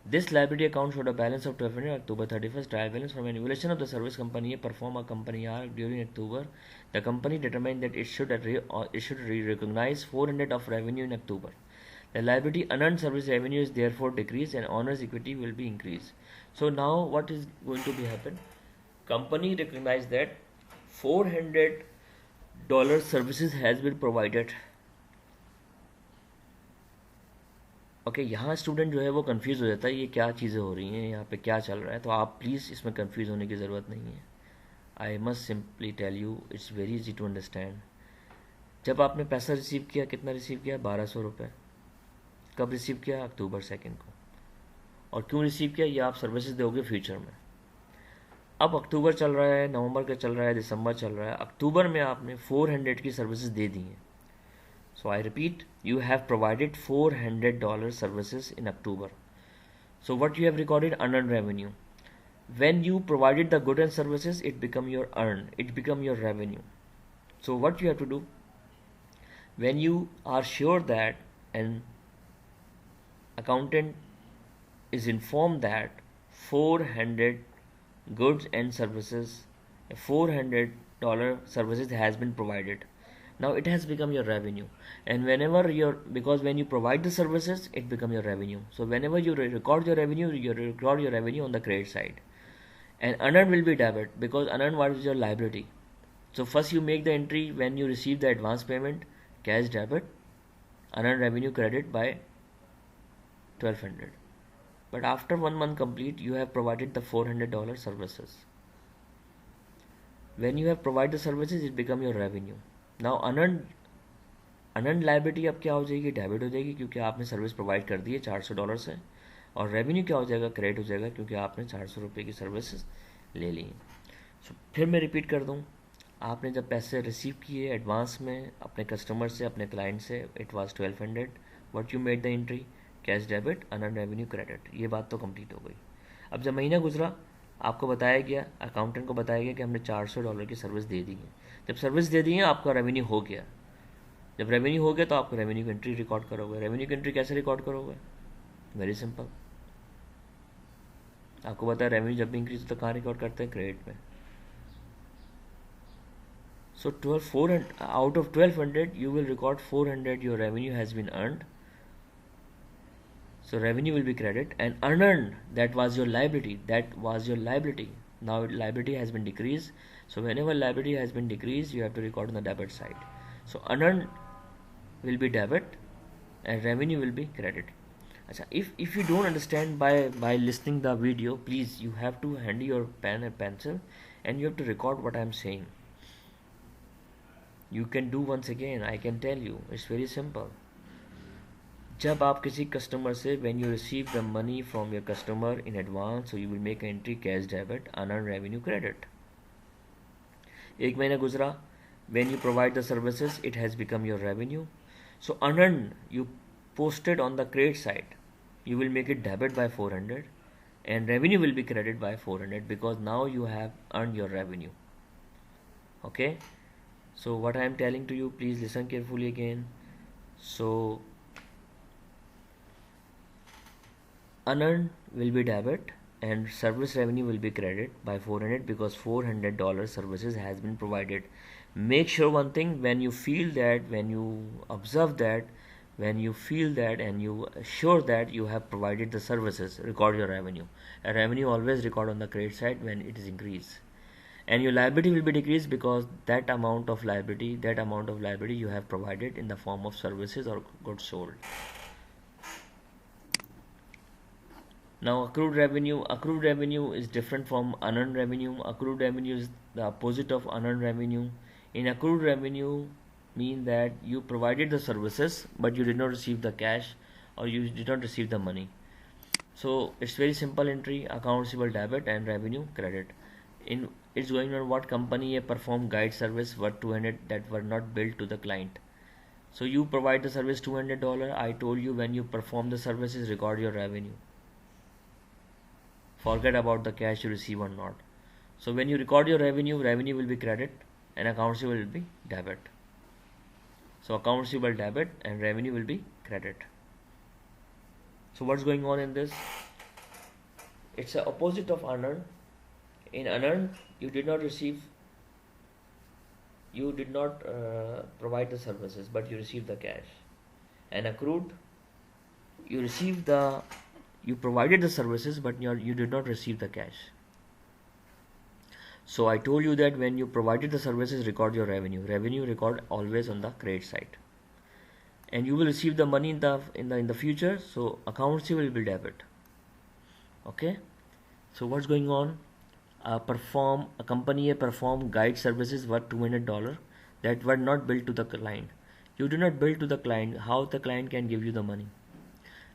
this liability account showed a balance of 1200 October 31st trial balance. From an evaluation of the service Company A performed a Company R during October, the company determined that it should recognize 400 of revenue in October. The liability unearned service revenue is therefore decreased and owner's equity will be increased. So now what is going to be happen? Company recognized that $400 services has been provided. Okay, यहाँ student जो है वो confuse हो जाता है, ये क्या चीज़ें हो रही हैं, यहाँ पे क्या चल रहा है. तो आप प्लीज़ इसमें कंफ्यूज होने की ज़रूरत नहीं है. I must simply tell you, it's very easy to understand. जब आपने पैसा रिसीव किया, कितना रिसीव किया? 1200 रुपये. कब रिसीव किया? अक्टूबर 2 को. और क्यों रिसीव किया? ये आप सर्विसेज दोगे फ्यूचर में. अब अक्टूबर चल रहा है, नवंबर का चल रहा है, दिसंबर चल रहा है. अक्टूबर में आपने 400 की सर्विसेज दे दी हैं. So I repeat, you have provided $400 services in October. So what you have recorded? Unearned revenue. When you provided the goods and services, it become your revenue. So what you have to do? When you are sure that an accountant is informed that 400 goods and services, $400 services has been provided, now it has become your revenue. And because when you provide the services, it become your revenue. So whenever you record your revenue, you record your revenue on the credit side, and unearned will be debit, because unearned what is your liability. So first you make the entry when you receive the advance payment, cash debit, unearned revenue credit by 1200. But after 1 month complete, you have provided the $400 services. When you have provided the services, it become your revenue. Now unearned liability अब क्या हो जाएगी? Debit हो जाएगी, क्योंकि आपने service provide कर दी है $400 से. और रेवेन्यू क्या हो जाएगा? क्रेडिट हो जाएगा, क्योंकि आपने 400 रुपये की सर्विसेज ले ली. सो फिर मैं रिपीट कर दूं, आपने जब पैसे रिसीव किए एडवांस में अपने कस्टमर से, अपने क्लाइंट से, it was 1200. What you made the entry? Cash debit, unearned revenue credit. ये बात तो कंप्लीट हो गई. अब जब महीना गुजरा, आपको बताया गया, अकाउंटेंट को बताया गया कि हमने $400 की सर्विस दे दी है. जब सर्विस दे दी है, आपका रेवेन्यू हो गया. जब रेवेन्यू हो गया तो आपको रेवेन्यू की एंट्री रिकॉर्ड करोगे. रेवेन्यू की एंट्री कैसे रिकॉर्ड करोगे? Very simple. आपको पता है रेवेन्यू जब भी इंक्रीज होता है कहाँ रिकॉर्ड करते हैं? क्रेडिट में. So 400 out of 1200 you will record 400 your revenue has been earned. So revenue will be credit, and unearned, that was your liability. Now liability has been decreased. So whenever liability has been decreased, you have to record on the debit side. So unearned will be debit and revenue will be credit. If you don't understand by listening the video, please you have to hand your pen and pencil and you have to record what I am saying. You can do once again. I can tell you, it's very simple. जब आप किसी customer से when you receive the money from your customer in advance, so you will make an entry cash debit, unearned revenue credit. एक महीना गुजरा, when you provide the services, it has become your revenue. So unearned, you posted on the credit side, you will make it debit by 400 and revenue will be credited by 400 because now you have earned your revenue. Okay, so what I am telling to you, please listen carefully again. So unearned will be debit and service revenue will be credited by 400 because $400 services has been provided. Make sure one thing, when you feel that, when you observe that, when you feel that and you sure that you have provided the services, record your revenue. A revenue always record on the credit side when it is increased, and your liability will be decreased because that amount of liability you have provided in the form of services or goods sold. Now accrued revenue is different from unearned revenue. Accrued revenue is the opposite of unearned revenue. In accrued revenue mean that you provided the services but you did not receive the cash or you did not receive the money. So it's very simple entry, account receivable debit and revenue credit. In it's going on what company A performed guide service worth 200 that were not billed to the client. So you provide the service $200. I told you when you perform the services, record your revenue. Forget about the cash you receive or not. So when you record your revenue will be credit and account receivable will be debit. So account receivable debit and revenue will be credit. So what's going on in this? It's the opposite of unearned. In unearned, you did not provide the services but you received the cash. And accrued, you provided the services but you did not receive the cash. So I told you that when you provided the services, record your revenue. Revenue record always on the credit side, and you will receive the money in the future. So account receivable will be debit. Okay. So what's going on? A company A perform guide services worth $200 that were not billed to the client. You do not bill to the client. How the client can give you the money?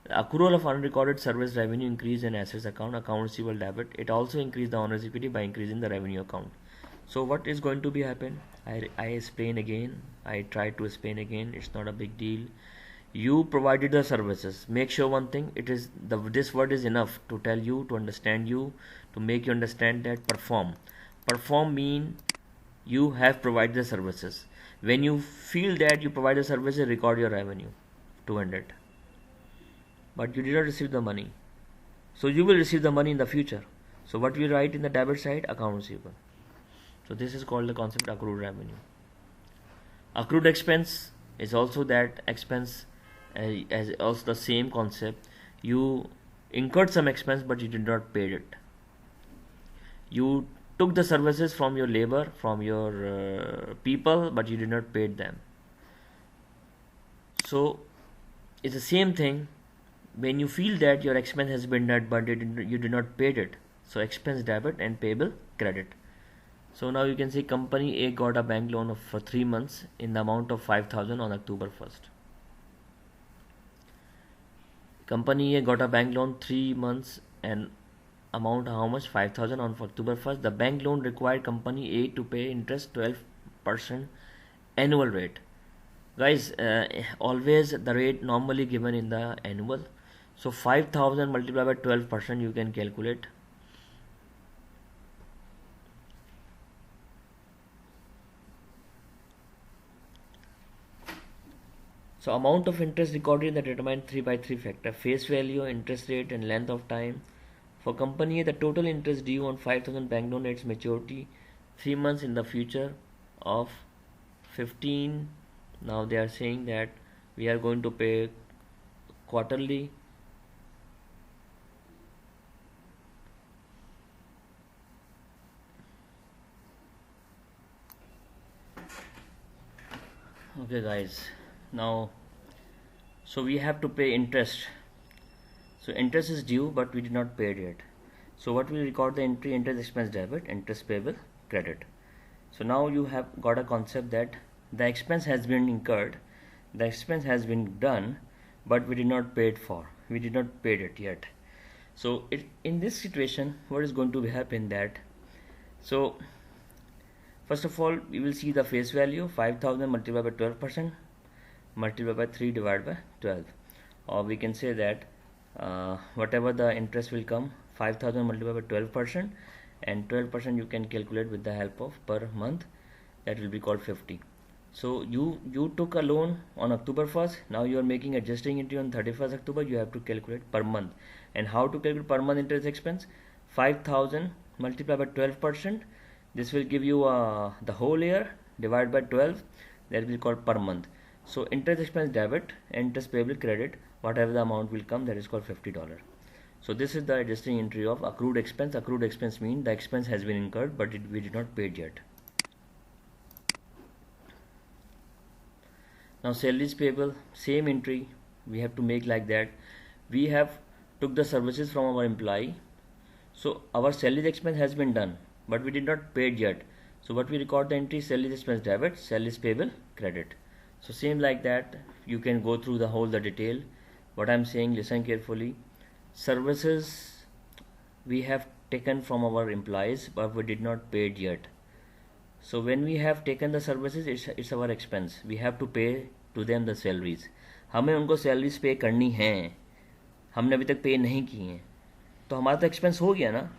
The accrual of unrecorded service revenue increase in assets account receivable debit. It also increased the owner's equity by increasing the revenue account. So what is going to be happen? I explain again. I try to explain again. It's not a big deal. You provided the services. Make sure one thing. This word is enough to tell you, to understand you, to make you understand that perform. Perform mean you have provided the services. When you feel that you provide the services, record your revenue 200. But you did not receive the money. So you will receive the money in the future. So what we write in the debit side? Account receivable. So this is called the concept accrued revenue. Accrued expense is also that expense as also the same concept. You incurred some expense but you did not pay it. You took the services from your labor, from your people, but you did not pay them. So it's the same thing. When you feel that your expense has been met but you did not pay it, so expense debit and payable credit. So now you can see company A got a bank loan for 3 months in the amount of 5,000 on October 1st. Company A got a bank loan 3 months and amount how much? 5,000 on October 1st. The bank loan required company A to pay interest 12% annual rate. Guys, always the rate normally given in the annual. So 5,000 multiplied by 12% you can calculate. So amount of interest recorded in the determined 3/3 factor, face value, interest rate and length of time. For company A, the total interest due on 5,000 bank loan at its maturity 3 months in the future of 15. Now they are saying that we are going to pay quarterly. Okay guys, now so we have to pay interest. So interest is due but we did not pay it yet. So what we record the entry: interest expense debit, interest payable credit. So now you have got a concept that the expense has been incurred, the expense has been done, but we did not pay it for. We did not pay it yet. So in this situation, what is going to happen that, so first of all, we will see the face value 5000 multiplied by 12% multiplied by 3 divided by 12, or we can say that whatever the interest will come, 5000 multiplied by 12%, and 12% you can calculate with the help of per month, that will be called 50. So you took a loan on October 1st, now you are making adjusting entry on 31st October, you have to calculate per month. And how to calculate per month interest expense? 5000 multiplied by 12%, this will give you the whole year divided by 12, that will be called per month. So interest expense debit, interest payable credit, whatever the amount will come, that is called $50. So this is the adjusting entry of accrued expense. Accrued expense means the expense has been incurred but we did not pay it yet. Now salaries payable, same entry we have to make like that. We have took the services from our employee, so our salary expense has been done but we did not pay it yet. So what we record the entry: salaries expense debit, salaries payable credit. So same like that, you can go through the whole the detail. What I'm saying, listen carefully. Services we have taken from our employees but we did not pay it yet. So when we have taken the services, it's our expense. We have to pay to them the salaries. हमें उनको salaries pay करनी हैं, हमने अभी तक पे नहीं की हैं, तो हमारा तो एक्सपेंस हो गया ना.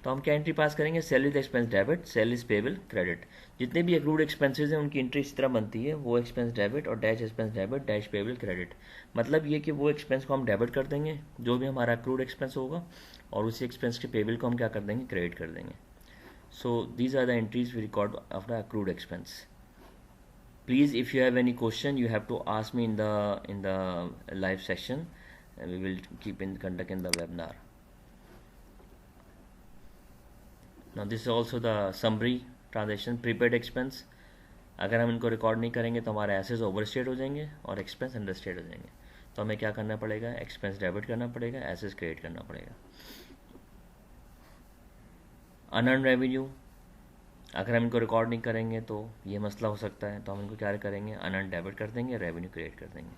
तो हम क्या एंट्री पास करेंगे? Salaries expense debit, salaries payable credit. जितने भी एक्रूड एक्सपेंसेस हैं उनकी एंट्री इस तरह बनती है, वो एक्सपेंस डेबिट और dash expense debit dash payable credit. मतलब ये कि वो एक्सपेंस को हम डेबिट कर देंगे जो भी हमारा एक्रूड एक्सपेंस होगा, और उसी एक्सपेंस के पेबल को हम क्या कर देंगे? क्रेडिट कर देंगे. So these are the entries we record of the accrued expense. Please, if you have any question, you have to ask me in the live session, and we will keep in conduct in the webinar. Now this is also the summary transaction. Prepaid expense, अगर हम इनको record नहीं करेंगे तो हमारे assets overstate हो जाएंगे और एक्सपेंस अंडरस्टेट हो जाएंगे. तो हमें क्या करना पड़ेगा? एक्सपेंस डेबिट करना पड़ेगा, एसेट्स क्रेडिट करना पड़ेगा. अनअर्न रेवेन्यू, अगर हम इनको रिकॉर्ड नहीं करेंगे तो ये मसला हो सकता है, तो हम इनको क्या करेंगे? अनअर्न डेबिट कर देंगे, रेवेन्यू क्रिएट कर देंगे.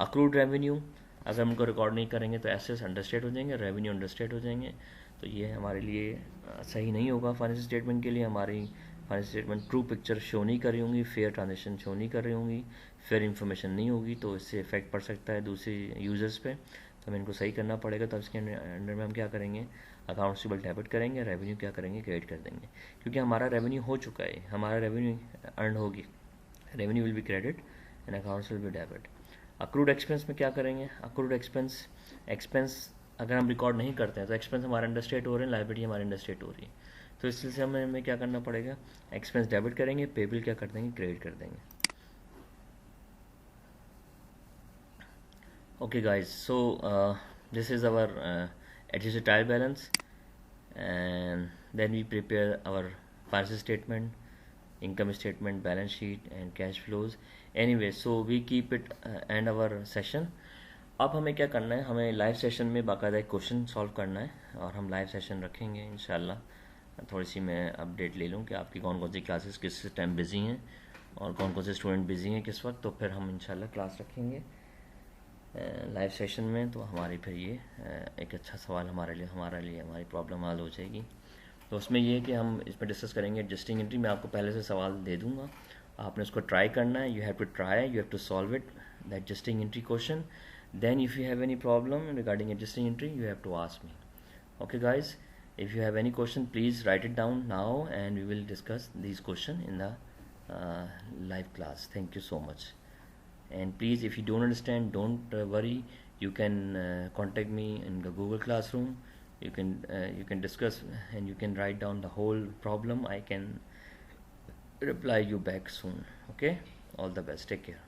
अक्रूड रेवेन्यू, अगर हम इनको रिकॉर्ड नहीं करेंगे तो एसेट्स अंडरस्टेट हो जाएंगे, रेवेन्यू अंडरस्टेट हो जाएंगे. तो ये हमारे लिए सही नहीं होगा. फाइनेंशियल स्टेटमेंट के लिए हमारी financial statement true picture show नहीं कर रही होंगी, फेयर ट्रांजेक्शन शो नहीं कर रही होंगी, फेयर इन्फॉर्मेशन नहीं होगी, तो इससे इफेक्ट पड़ सकता है दूसरे यूज़र्स पे. तो हमें इनको सही करना पड़ेगा. तो इसके अंडर में हम क्या करेंगे? अकाउंट रिसीवेबल डेबिट करेंगे, रेवेन्यू क्या करेंगे? क्रेडिट कर देंगे, क्योंकि हमारा रेवेन्यू हो चुका है, हमारा रेवेन्यू अर्न होगी. Revenue will be credit and accounts will be debit. Accrued expense में क्या करेंगे? अक्रूड एक्सपेंस अगर हम रिकॉर्ड नहीं करते हैं तो एक्सपेंस हमारे अंडरस्टेट हो रहे हैं, लायबिलिटी हमारे अंडरस्टेट हो रही है. तो इस सिलसिले में हमें क्या करना पड़ेगा? एक्सपेंस डेबिट करेंगे, पेबल क्या कर देंगे? क्रेडिट कर देंगे. Okay guys, so this is our adjusted trial balance, and then we prepare our financial statement, income statement, balance sheet and cash flows. Anyway, so we keep it end our session. अब हमें क्या करना है? हमें live session में बाकायदा एक question solve करना है, और हम लाइव सेशन रखेंगे इंशाल्लाह. थोड़ी सी मैं अपडेट ले लूँ कि आपकी कौन कौन सी क्लासेस किस टाइम बिजी हैं और कौन कौन से स्टूडेंट बिजी हैं किस वक्त. तो फिर हम इंशाल्लाह क्लास रखेंगे लाइव सेशन में. तो हमारी फिर ये एक अच्छा सवाल हमारे लिए हमारी प्रॉब्लम हल हो जाएगी. तो उसमें ये है कि हम इसमें डिस्कस करेंगे एडजस्टिंग एंट्री. मैं आपको पहले से सवाल दे दूंगा, आपने उसको ट्राई करना है. You have to try, you have to solve it, the adjusting entry question. Then if you have any problem regarding adjusting entry, you have to ask me. Okay guys, if you have any question, please write it down now and we will discuss these questions in the live class. Thank you so much. And please, if you don't understand, don't worry, you can contact me in the Google Classroom. You can discuss and you can write down the whole problem. I can reply you back soon. Okay, all the best, take care.